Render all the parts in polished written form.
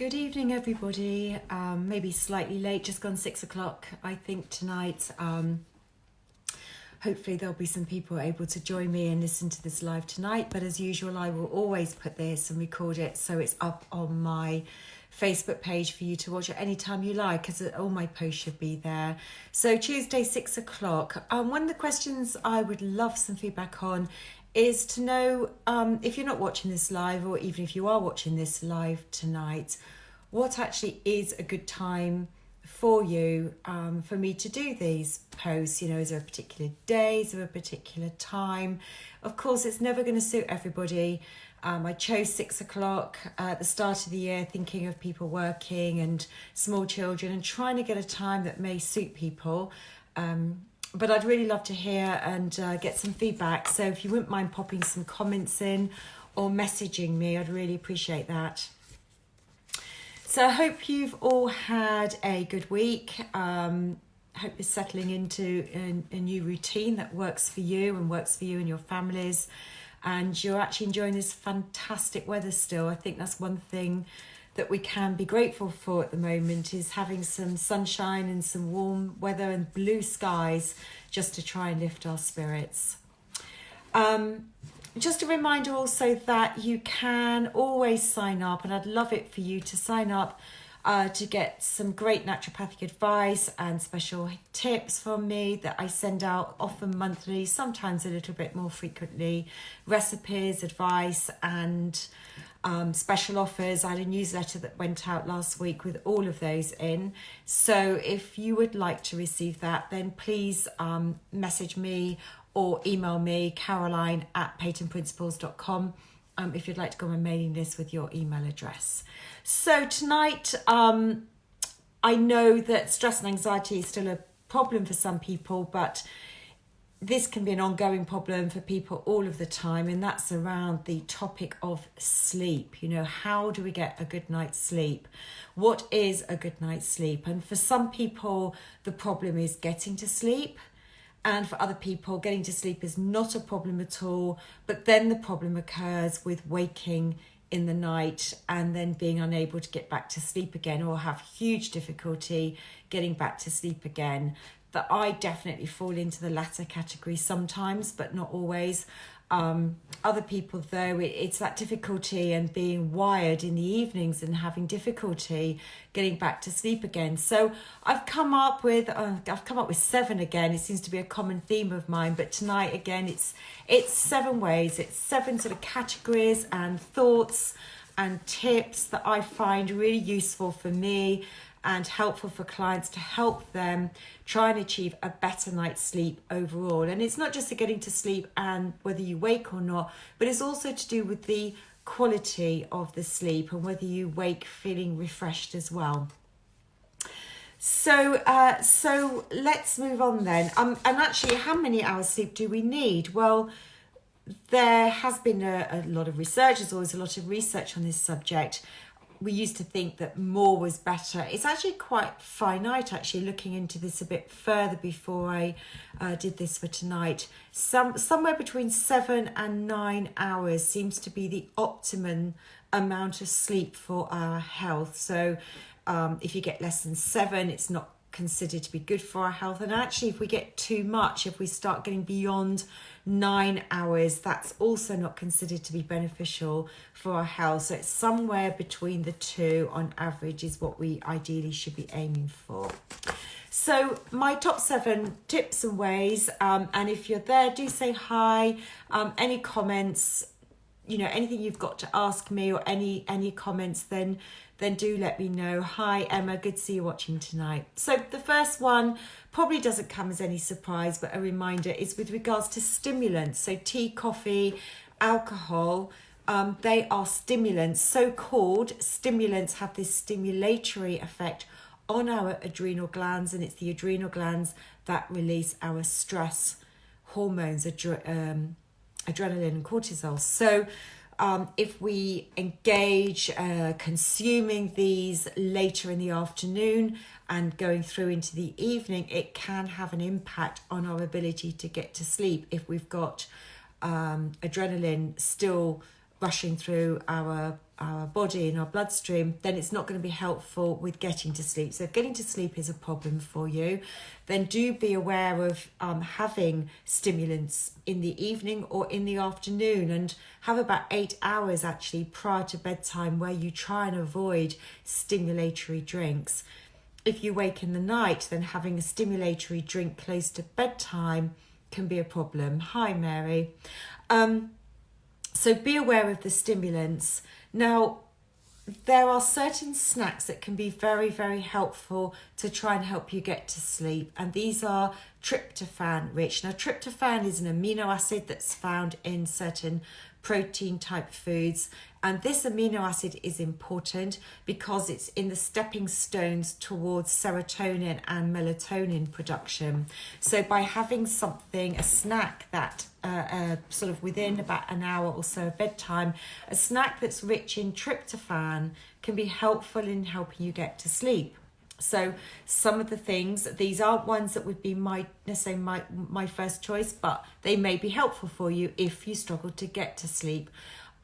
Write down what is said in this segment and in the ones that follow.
Good evening, everybody. Maybe slightly late, just gone 6 o'clock, I think, tonight. Hopefully there'll be some people able to join me and listen to this live tonight. But as usual, I will always put this and record it so it's up on my Facebook page for you to watch at any time you like, as all my posts should be there. So Tuesday, 6 o'clock. One of the questions I would love some feedback on is to know, if you're not watching this live, or even if you are watching this live tonight, what actually is a good time for you, for me to do these posts. You know, is there a particular day, is there a particular time? Of course, it's never going to suit everybody. I chose 6 o'clock at the start of the year, thinking of people working and small children and trying to get a time that may suit people. But I'd really love to hear and get some feedback. So if you wouldn't mind popping some comments in or messaging me, I'd really appreciate that. So I hope you've all had a good week. Hope you're settling into a new routine that works for you and works for you and your families. And you're actually enjoying this fantastic weather still. I think that's one thing that we can be grateful for at the moment, is having some sunshine and some warm weather and blue skies, just to try and lift our spirits. Just a reminder also that you can always sign up, and I'd love it for you to sign up to get some great naturopathic advice and special tips from me that I send out often monthly, sometimes a little bit more frequently. Recipes, advice, and special offers. I had a newsletter that went out last week with all of those in. So if you would like to receive that, then please message me or email me, caroline@patentprinciples.com, if you'd like to go on my mailing list with your email address. So tonight, I know that stress and anxiety is still a problem for some people, but this can be an ongoing problem for people all of the time, and that's around the topic of sleep. You know, how do we get a good night's sleep? What is a good night's sleep? And for some people, the problem is getting to sleep. And for other people, getting to sleep is not a problem at all. But then the problem occurs with waking in the night and then being unable to get back to sleep again, or have huge difficulty getting back to sleep again. That I definitely fall into the latter category sometimes, but not always. Other people, though, it's that difficulty and being wired in the evenings and having difficulty getting back to sleep again. So I've come up with 7 again. It seems to be a common theme of mine, but tonight again, it's 7 ways. It's 7 sort of categories and thoughts and tips that I find really useful for me and helpful for clients to help them try and achieve a better night's sleep overall. And it's not just the getting to sleep and whether you wake or not, but it's also to do with the quality of the sleep and whether you wake feeling refreshed as well. So let's move on then. And actually, how many hours sleep do we need? Well, there has been a lot of research. There's always a lot of research on this subject. We used to think that more was better. It's actually quite finite, actually, looking into this a bit further before I did this for tonight. Somewhere between 7 and 9 hours seems to be the optimum amount of sleep for our health. So if you get less than 7, it's not considered to be good for our health. And actually, if we get too much, if we start getting beyond 9 hours, that's also not considered to be beneficial for our health. So it's somewhere between the two on average is what we ideally should be aiming for. So my top 7 tips and ways, and if you're there, do say hi. Any comments, you know, anything you've got to ask me, or any comments, then do let me know. Hi Emma, good to see you watching tonight. So the first one probably doesn't come as any surprise, but a reminder, is with regards to stimulants. So tea, coffee, alcohol, they are stimulants. So-called stimulants have this stimulatory effect on our adrenal glands, and it's the adrenal glands that release our stress hormones, adrenaline and cortisol. So if we engage consuming these later in the afternoon and going through into the evening, it can have an impact on our ability to get to sleep if we've got adrenaline still rushing through our body and our bloodstream, then it's not going to be helpful with getting to sleep. So if getting to sleep is a problem for you, then do be aware of having stimulants in the evening or in the afternoon, and have about 8 hours actually prior to bedtime where you try and avoid stimulatory drinks. If you wake in the night, then having a stimulatory drink close to bedtime can be a problem. Hi, Mary. So be aware of the stimulants. Now, there are certain snacks that can be very, very helpful to try and help you get to sleep. And these are tryptophan rich. Now, tryptophan is an amino acid that's found in certain protein type foods. And this amino acid is important because it's in the stepping stones towards serotonin and melatonin production. So by having something, a snack that sort of within about an hour or so of bedtime, a snack that's rich in tryptophan can be helpful in helping you get to sleep. So some of the things, these aren't ones that would be my first choice, but they may be helpful for you if you struggle to get to sleep.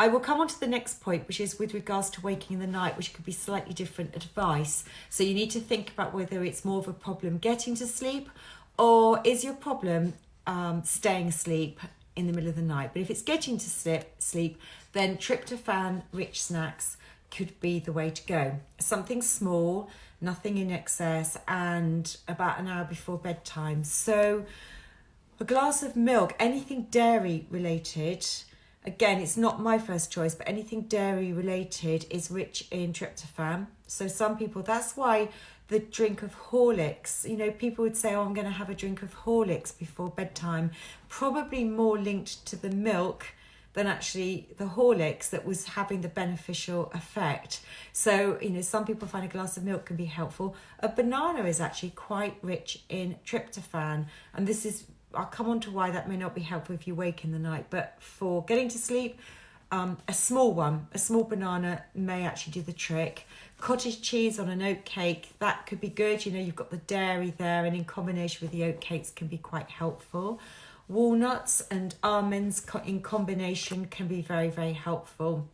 I will come on to the next point, which is with regards to waking in the night, which could be slightly different advice. So you need to think about whether it's more of a problem getting to sleep, or is your problem staying asleep in the middle of the night. But if it's getting to sleep, then tryptophan rich snacks could be the way to go. Something small, nothing in excess, and about an hour before bedtime. So a glass of milk, anything dairy related, again, it's not my first choice, but anything dairy related is rich in tryptophan. So some people, that's why the drink of Horlicks, people would say, oh, I'm going to have a drink of Horlicks before bedtime, probably more linked to the milk than actually the Horlicks that was having the beneficial effect. So, some people find a glass of milk can be helpful. A banana is actually quite rich in tryptophan, and I'll come on to why that may not be helpful if you wake in the night, but for getting to sleep, a small banana may actually do the trick. Cottage cheese on an oat cake, that could be good. You've got the dairy there, and in combination with the oat cakes can be quite helpful. Walnuts and almonds in combination can be very, very helpful.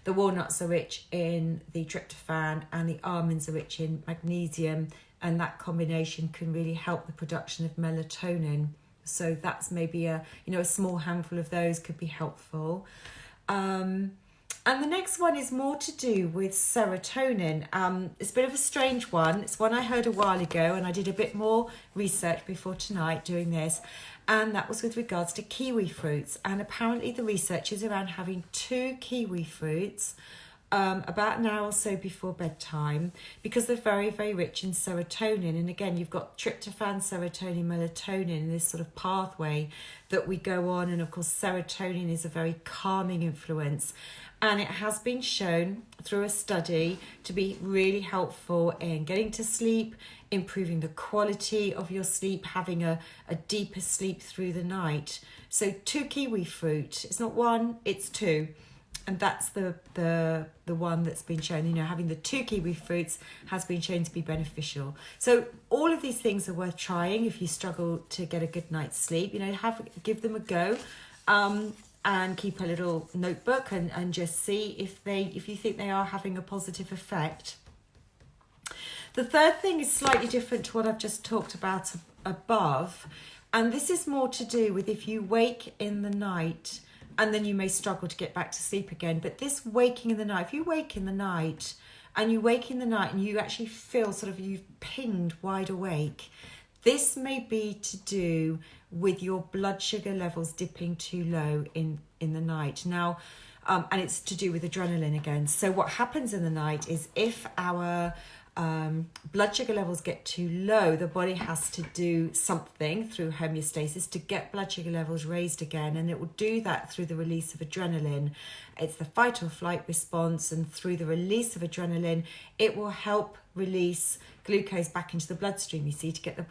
The walnuts are rich in the tryptophan and the almonds are rich in magnesium, and that combination can really help the production of melatonin. So that's maybe a small handful of those could be helpful. And the next one is more to do with serotonin. It's a bit of a strange one. It's one I heard a while ago, and I did a bit more research before tonight doing this. And that was with regards to kiwi fruits. And apparently the research is around having 2 kiwi fruits about an hour or so before bedtime, because they're very, very rich in serotonin. And again, you've got tryptophan, serotonin, melatonin in this sort of pathway that we go on. And of course, serotonin is a very calming influence. And it has been shown through a study to be really helpful in getting to sleep, improving the quality of your sleep, having a deeper sleep through the night. So 2 kiwi fruit, it's not 1, it's 2. And that's the one that's been shown, having the 2 kiwi fruits has been shown to be beneficial. So all of these things are worth trying if you struggle to get a good night's sleep. Give them a go. And keep a little notebook and just see if you think they are having a positive effect. The third thing is slightly different to what I've just talked about above, and this is more to do with if you wake in the night and then you may struggle to get back to sleep again. But this waking in the night, if you wake in the night and you actually feel sort of you've pinged wide awake, this may be to do with your blood sugar levels dipping too low in the night. Now, and it's to do with adrenaline again. So what happens in the night is if our blood sugar levels get too low, the body has to do something through homeostasis to get blood sugar levels raised again, and it will do that through the release of adrenaline. It's the fight or flight response, and through the release of adrenaline, it will help release glucose back into the bloodstream, to get the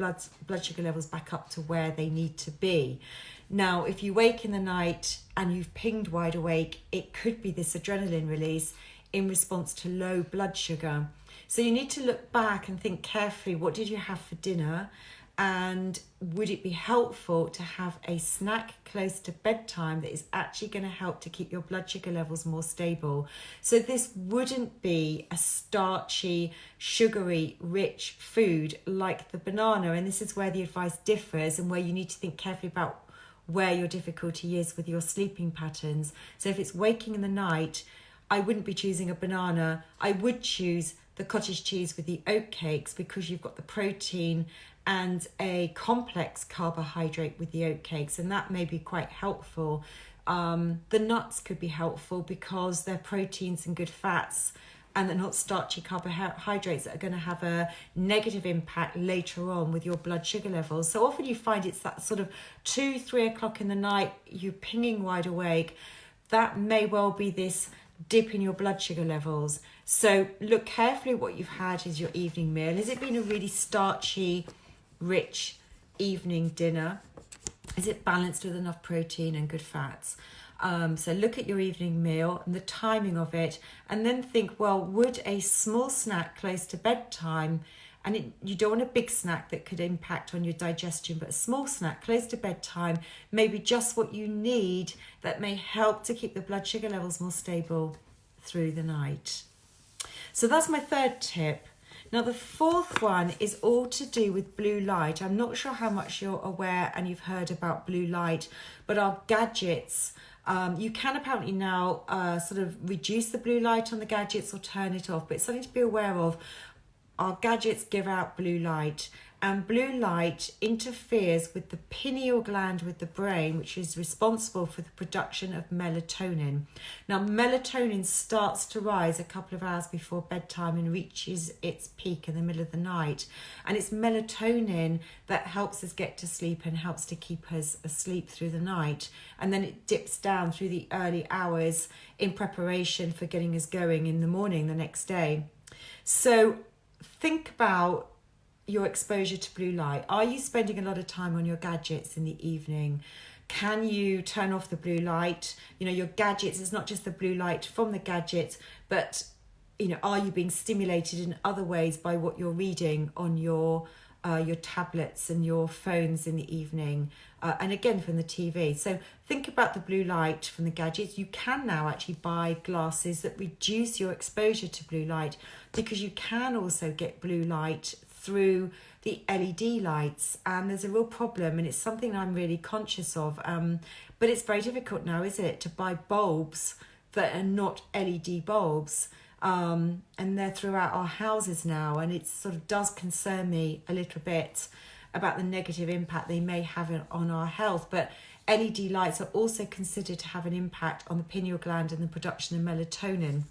blood sugar levels back up to where they need to be. Now, if you wake in the night and you've pinged wide awake, it could be this adrenaline release in response to low blood sugar. So you need to look back and think carefully, what did you have for dinner? And would it be helpful to have a snack close to bedtime that is actually going to help to keep your blood sugar levels more stable? So this wouldn't be a starchy, sugary, rich food like the banana. And this is where the advice differs and where you need to think carefully about where your difficulty is with your sleeping patterns. So if it's waking in the night, I wouldn't be choosing a banana. I would choose the cottage cheese with the oat cakes because you've got the protein and a complex carbohydrate with the oat cakes, and that may be quite helpful. The nuts could be helpful because they're proteins and good fats, and they're not starchy carbohydrates that are going to have a negative impact later on with your blood sugar levels. So often you find it's that sort of 2-3 o'clock in the night, you're pinging wide awake. That may well be this dip in your blood sugar levels. So look carefully what you've had as your evening meal. Has it been a really starchy, rich evening dinner? Is it balanced with enough protein and good fats? So look at your evening meal and the timing of it, and then think, well, would a small snack close to bedtime, and you don't want a big snack that could impact on your digestion, but a small snack close to bedtime, maybe just what you need that may help to keep the blood sugar levels more stable through the night. So that's my third tip. Now, the fourth one is all to do with blue light. I'm not sure how much you're aware and you've heard about blue light, but our gadgets, you can apparently now sort of reduce the blue light on the gadgets or turn it off, but it's something to be aware of. Our gadgets give out blue light, and blue light interferes with the pineal gland with the brain, which is responsible for the production of melatonin. Now, melatonin starts to rise a couple of hours before bedtime and reaches its peak in the middle of the night. And it's melatonin that helps us get to sleep and helps to keep us asleep through the night. And then it dips down through the early hours in preparation for getting us going in the morning the next day. So think about your exposure to blue light. Are you spending a lot of time on your gadgets in the evening? Can you turn off the blue light? You know, your gadgets, it's not just the blue light from the gadget, but, you know, are you being stimulated in other ways by what you're reading on your tablets and your phones in the evening? And again, from the TV. So think about the blue light from the gadgets. You can now actually buy glasses that reduce your exposure to blue light, because you can also get blue light through the LED lights, and there's a real problem, and it's something I'm really conscious of, but it's very difficult now, isn't it, to buy bulbs that are not LED bulbs, and they're throughout our houses now, and it sort of does concern me a little bit about the negative impact they may have on our health. But LED lights are also considered to have an impact on the pineal gland and the production of melatonin.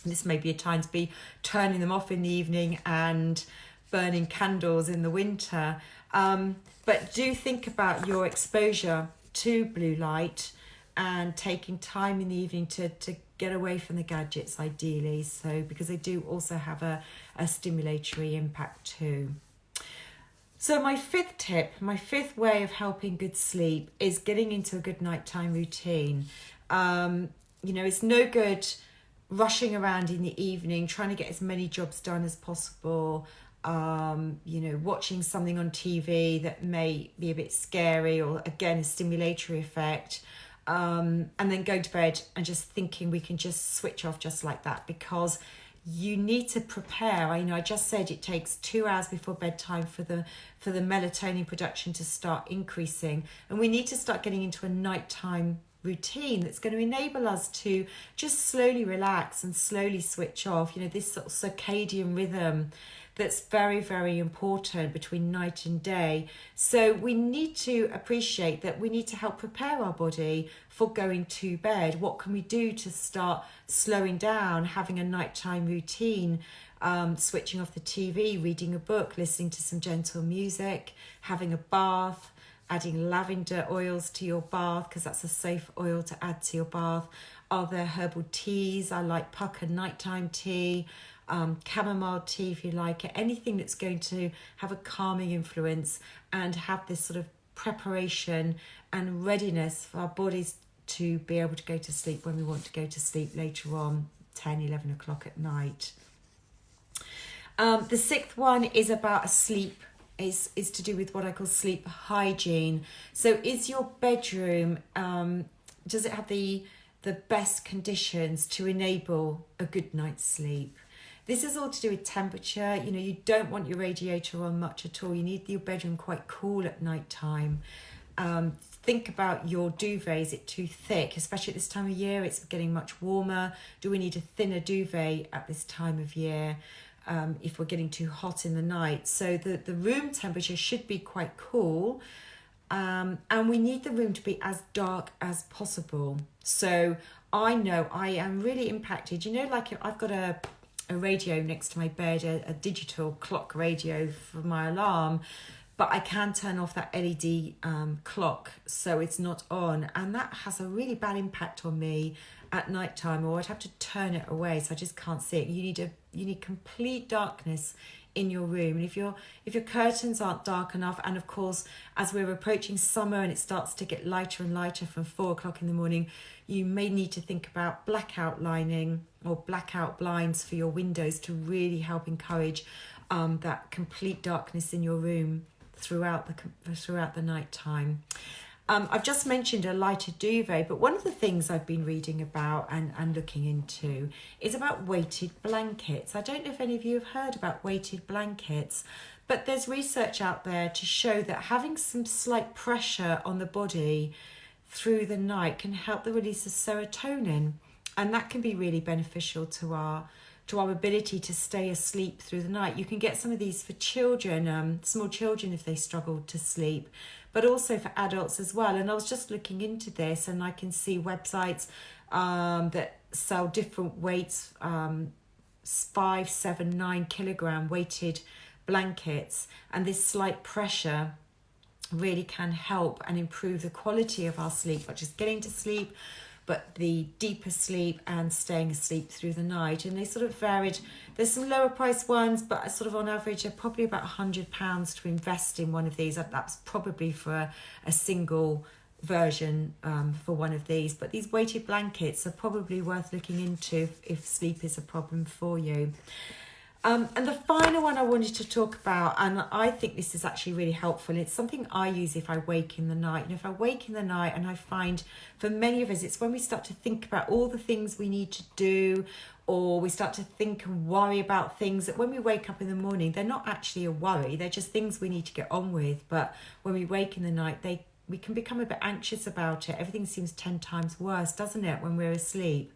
This may be a time to be turning them off in the evening and burning candles in the winter. But do think about your exposure to blue light and taking time in the evening to get away from the gadgets ideally, so because they do also have a stimulatory impact too. So my fifth tip, my fifth way of helping good sleep is getting into a good nighttime routine. You know, it's no good rushing around in the evening, trying to get as many jobs done as possible, you know, watching something on TV that may be a bit scary or, again, a stimulatory effect, and then going to bed and just thinking we can just switch off just like that, because you need to prepare. I just said it takes 2 hours before bedtime for the melatonin production to start increasing, and we need to start getting into a nighttime routine that's going to enable us to just slowly relax and slowly switch off. You know, this sort of circadian rhythm that's very, very important between night and day. So we need to appreciate that we need to help prepare our body for going to bed. What can we do to start slowing down, having a nighttime routine, switching off the TV, reading a book, listening to some gentle music, having a bath, adding lavender oils to your bath, because that's a safe oil to add to your bath. Are there herbal teas? I like pucker nighttime tea, chamomile tea if you like it, anything that's going to have a calming influence and have this sort of preparation and readiness for our bodies to be able to go to sleep when we want to go to sleep later on, 10, 11 o'clock at night. The sixth one is about a sleep is to do with what I call sleep hygiene. So is your bedroom, does it have the best conditions to enable a good night's sleep? This is all to do with temperature. You know, you don't want your radiator on much at all. You need your bedroom quite cool at night time. Think about your duvet. Is it too thick? Especially at this time of year, it's getting much warmer. Do we need a thinner duvet at this time of year if we're getting too hot in the night? So the room temperature should be quite cool. And we need the room to be as dark as possible. So I know I am really impacted. You know, like I've got a radio next to my bed, a digital clock radio for my alarm, but I can turn off that LED clock so it's not on, and that has a really bad impact on me at night time, or I'd have to turn it away so I just can't see it. You need complete darkness in your room, and if your curtains aren't dark enough, and of course as we're approaching summer and it starts to get lighter and lighter from 4 o'clock in the morning, you may need to think about blackout lining or blackout blinds for your windows to really help encourage that complete darkness in your room throughout the night time. I've just mentioned a lighter duvet, but one of the things I've been reading about and looking into is about weighted blankets. I don't know if any of you have heard about weighted blankets, but there's research out there to show that having some slight pressure on the body through the night can help the release of serotonin, and that can be really beneficial to our ability to stay asleep through the night. You can get some of these for children, small children if they struggle to sleep, but also for adults as well. And I was just looking into this, and I can see websites that sell different weights, 5, 7, 9 kilogram weighted blankets, and this slight pressure really can help and improve the quality of our sleep, not just getting to sleep, but the deeper sleep and staying asleep through the night. And they sort of varied. There's some lower price ones, but sort of on average are probably about £100 to invest in one of these. That's probably for a single version for one of these. But these weighted blankets are probably worth looking into if sleep is a problem for you. And the final one I wanted to talk about, and I think this is actually really helpful, it's something I use if I wake in the night. And if I wake in the night, and I find for many of us, it's when we start to think about all the things we need to do, or we start to think and worry about things that when we wake up in the morning, they're not actually a worry, they're just things we need to get on with. But when we wake in the night, we can become a bit anxious about it. Everything seems 10 times worse, doesn't it, when we're asleep?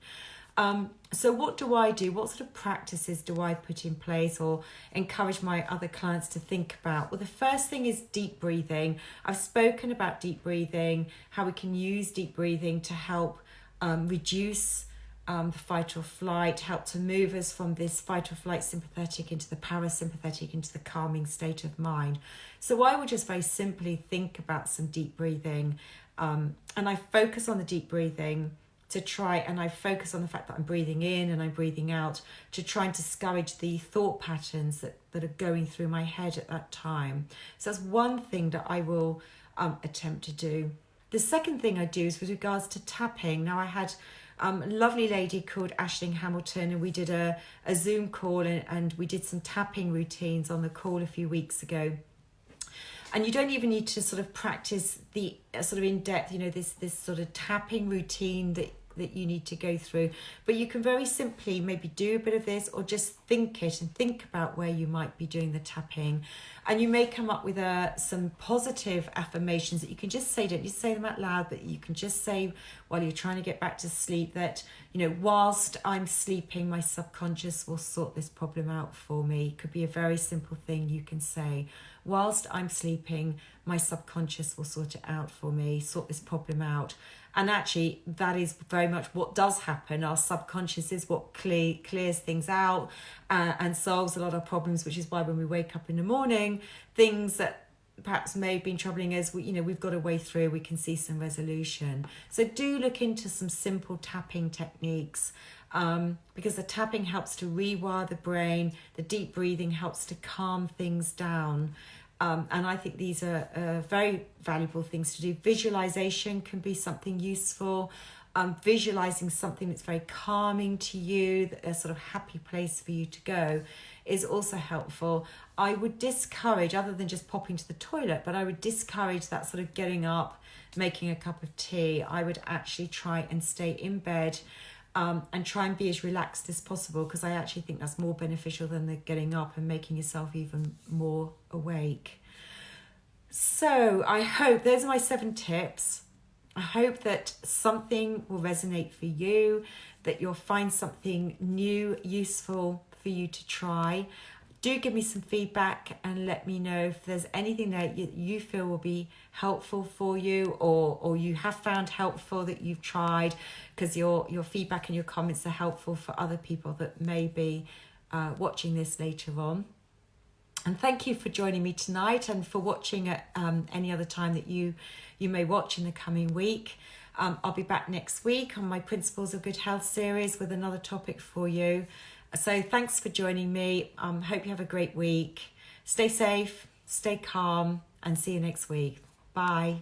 So what do I do? What sort of practices do I put in place or encourage my other clients to think about? Well, the first thing is deep breathing. I've spoken about deep breathing, how we can use deep breathing to help reduce the fight or flight, help to move us from this fight or flight sympathetic into the parasympathetic, into the calming state of mind. So I would just very simply think about some deep breathing, and I focus on the deep breathing to try, and I focus on the fact that I'm breathing in and I'm breathing out to try and discourage the thought patterns that are going through my head at that time. So that's one thing that I will attempt to do. The second thing I do is with regards to tapping. Now I had a lovely lady called Aisling Hamilton, and we did a Zoom call and we did some tapping routines on the call a few weeks ago. And you don't even need to sort of practice the sort of in-depth, this sort of tapping routine that you need to go through. But you can very simply maybe do a bit of this, or just think it and think about where you might be doing the tapping. And you may come up with some positive affirmations that you can just say, don't you say them out loud, but you can just say while you're trying to get back to sleep that, whilst I'm sleeping, my subconscious will sort this problem out for me. It could be a very simple thing you can say. Whilst I'm sleeping, my subconscious will sort it out for me, sort this problem out. And actually, that is very much what does happen. Our subconscious is what clears things out and solves a lot of problems, which is why when we wake up in the morning, things that perhaps may have been troubling us, we've got a way through, we can see some resolution. So do look into some simple tapping techniques, because the tapping helps to rewire the brain, the deep breathing helps to calm things down. And I think these are very valuable things to do. Visualization can be something useful. visualizing something that's very calming to you, a sort of happy place for you to go, is also helpful. I would discourage, other than just popping to the toilet, but I would discourage that sort of getting up, making a cup of tea. I would actually try and stay in bed and try and be as relaxed as possible, because I actually think that's more beneficial than the getting up and making yourself even more awake. So I hope those are my 7 tips. I hope that something will resonate for you, that you'll find something new, useful for you to try. Do give me some feedback and let me know if there's anything that you feel will be helpful for you, or you have found helpful that you've tried, because your feedback and your comments are helpful for other people that may be watching this later on. And thank you for joining me tonight, and for watching at any other time that you may watch in the coming week. I'll be back next week on my Principles of Good Health series with another topic for you. So thanks for joining me. Hope you have a great week. Stay safe, stay calm, and see you next week. Bye.